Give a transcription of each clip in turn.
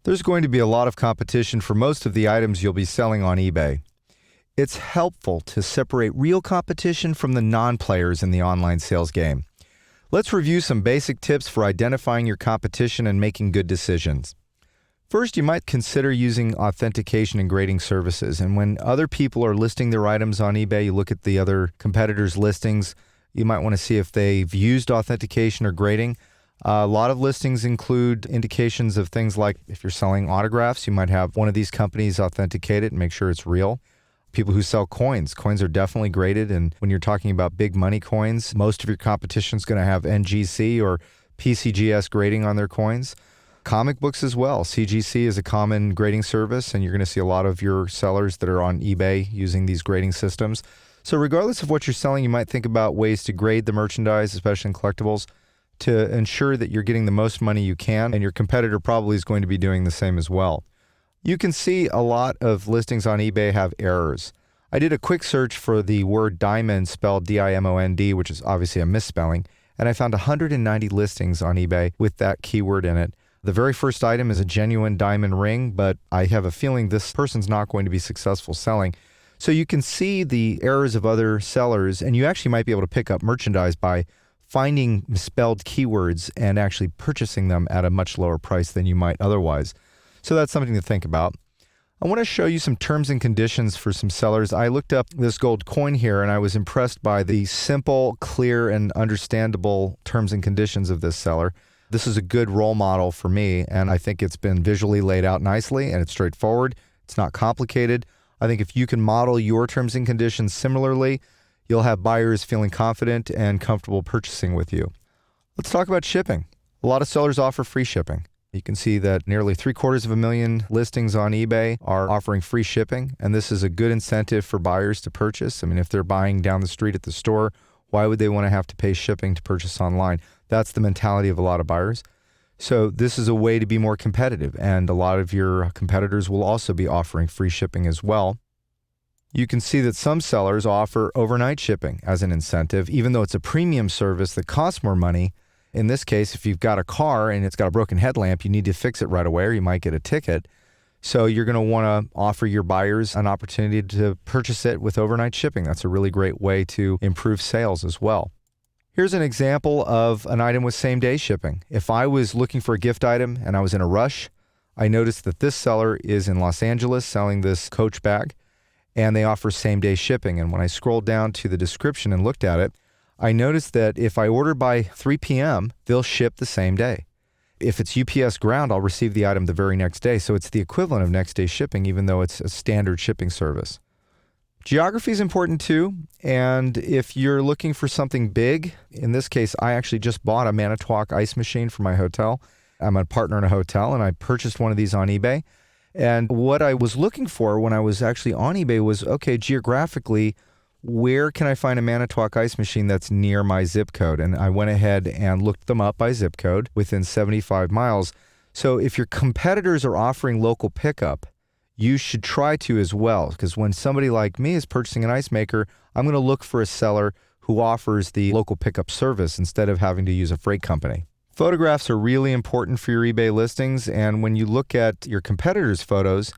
There's going to be a lot of competition for most of the items you'll be selling on eBay. It's helpful to separate real competition from the non-players in the online sales game. Let's review some basic tips for identifying your competition and making good decisions. First, you might consider using authentication and grading services. And when other people are listing their items on eBay, you look at the other competitors' listings. You might want to see if they've used authentication or grading. A lot of listings include indications of things like if you're selling autographs, you might have one of these companies authenticate it and make sure it's real. People who sell coins are definitely graded. And when you're talking about big money coins, most of your competition is going to have NGC or PCGS grading on their coins. Comic books as well. CGC is a common grading service, and you're going to see a lot of your sellers that are on eBay using these grading systems. So regardless of what you're selling, you might think about ways to grade the merchandise, especially in collectibles, to ensure that you're getting the most money you can, and your competitor probably is going to be doing the same as well. You can see a lot of listings on eBay have errors. I did a quick search for the word diamond spelled D-I-M-O-N-D, which is obviously a misspelling, and I found 190 listings on eBay with that keyword in it. The very first item is a genuine diamond ring, but I have a feeling this person's not going to be successful selling. So you can see the errors of other sellers, and you actually might be able to pick up merchandise by finding misspelled keywords and actually purchasing them at a much lower price than you might otherwise. So that's something to think about. I want to show you some terms and conditions for some sellers. I looked up this gold coin here, and I was impressed by the simple, clear, and understandable terms and conditions of this seller. This is a good role model for me, and I think it's been visually laid out nicely, and it's straightforward. It's not complicated. I think if you can model your terms and conditions similarly, you'll have buyers feeling confident and comfortable purchasing with you. Let's talk about shipping. A lot of sellers offer free shipping. You can see that nearly 750,000 listings on eBay are offering free shipping, and this is a good incentive for buyers to purchase. I mean, if they're buying down the street at the store, why would they want to have to pay shipping to purchase online? That's the mentality of a lot of buyers. So this is a way to be more competitive, and a lot of your competitors will also be offering free shipping as well. You can see that some sellers offer overnight shipping as an incentive, even though it's a premium service that costs more money. In this case, if you've got a car and it's got a broken headlamp, you need to fix it right away or you might get a ticket. So you're going to want to offer your buyers an opportunity to purchase it with overnight shipping. That's a really great way to improve sales as well. Here's an example of an item with same-day shipping. If I was looking for a gift item and I was in a rush, I noticed that this seller is in Los Angeles selling this Coach bag, and they offer same-day shipping. And when I scrolled down to the description and looked at it, I noticed that if I order by 3 p.m., they'll ship the same day. If it's UPS ground, I'll receive the item the very next day. So it's the equivalent of next-day shipping, even though it's a standard shipping service. Geography is important too. And if you're looking for something big, in this case, I actually just bought a Manitowoc ice machine for my hotel. I'm a partner in a hotel, and I purchased one of these on eBay. And what I was looking for when I was actually on eBay was, okay, geographically, where can I find a Manitowoc ice machine that's near my zip code? And I went ahead and looked them up by zip code within 75 miles. So if your competitors are offering local pickup, you should try to as well, because when somebody like me is purchasing an ice maker, I'm going to look for a seller who offers the local pickup service instead of having to use a freight company. Photographs are really important for your eBay listings, and when you look at your competitors' photos,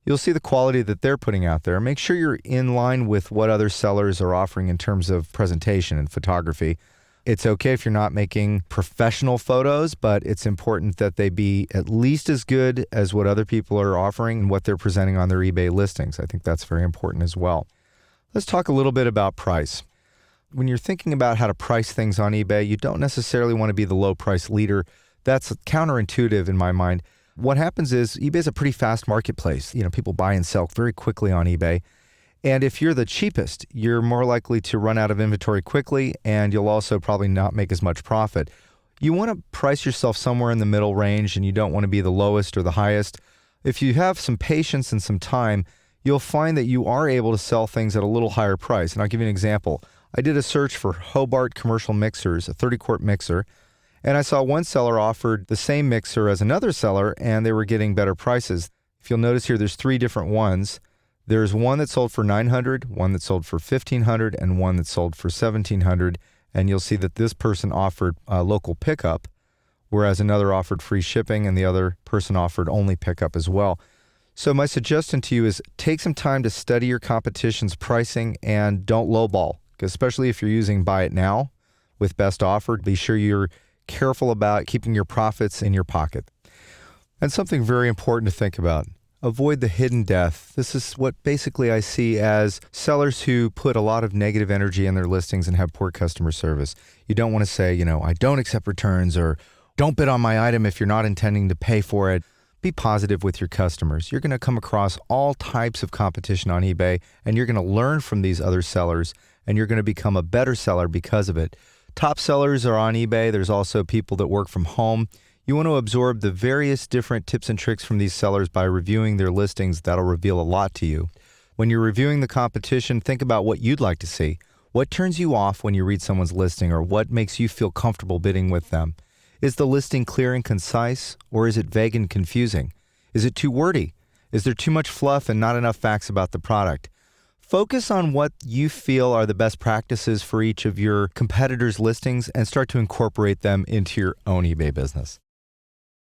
you'll see the quality that they're putting out there. Make sure you're in line with what other sellers are offering in terms of presentation and photography. It's okay if you're not making professional photos, but it's important that they be at least as good as what other people are offering and what they're presenting on their eBay listings. I think that's very important as well. Let's talk a little bit about price. When you're thinking about how to price things on eBay, you don't necessarily want to be the low price leader. That's counterintuitive in my mind. What happens is eBay is a pretty fast marketplace. People buy and sell very quickly on eBay. And if you're the cheapest, you're more likely to run out of inventory quickly, and you'll also probably not make as much profit. You want to price yourself somewhere in the middle range, and you don't want to be the lowest or the highest. If you have some patience and some time, you'll find that you are able to sell things at a little higher price. And I'll give you an example. I did a search for Hobart commercial mixers, a 30-quart mixer, and I saw one seller offered the same mixer as another seller, and they were getting better prices. If you'll notice here, there's 3 different ones. There's one that sold for $900, one that sold for $1,500, and one that sold for $1,700. And you'll see that this person offered local pickup, whereas another offered free shipping and the other person offered only pickup as well. So my suggestion to you is take some time to study your competition's pricing and don't lowball, especially if you're using Buy It Now with Best Offer. Be sure you're careful about keeping your profits in your pocket. And something very important to think about. Avoid the hidden death. This is what basically I see as sellers who put a lot of negative energy in their listings and have poor customer service. You don't want to say, I don't accept returns, or don't bid on my item if you're not intending to pay for it. Be positive with your customers. You're going to come across all types of competition on eBay, and you're going to learn from these other sellers, and you're going to become a better seller because of it. Top sellers are on eBay. There's also people that work from home. You want to absorb the various different tips and tricks from these sellers by reviewing their listings. That'll reveal a lot to you. When you're reviewing the competition, think about what you'd like to see. What turns you off when you read someone's listing, or what makes you feel comfortable bidding with them? Is the listing clear and concise, or is it vague and confusing? Is it too wordy? Is there too much fluff and not enough facts about the product? Focus on what you feel are the best practices for each of your competitors' listings and start to incorporate them into your own eBay business.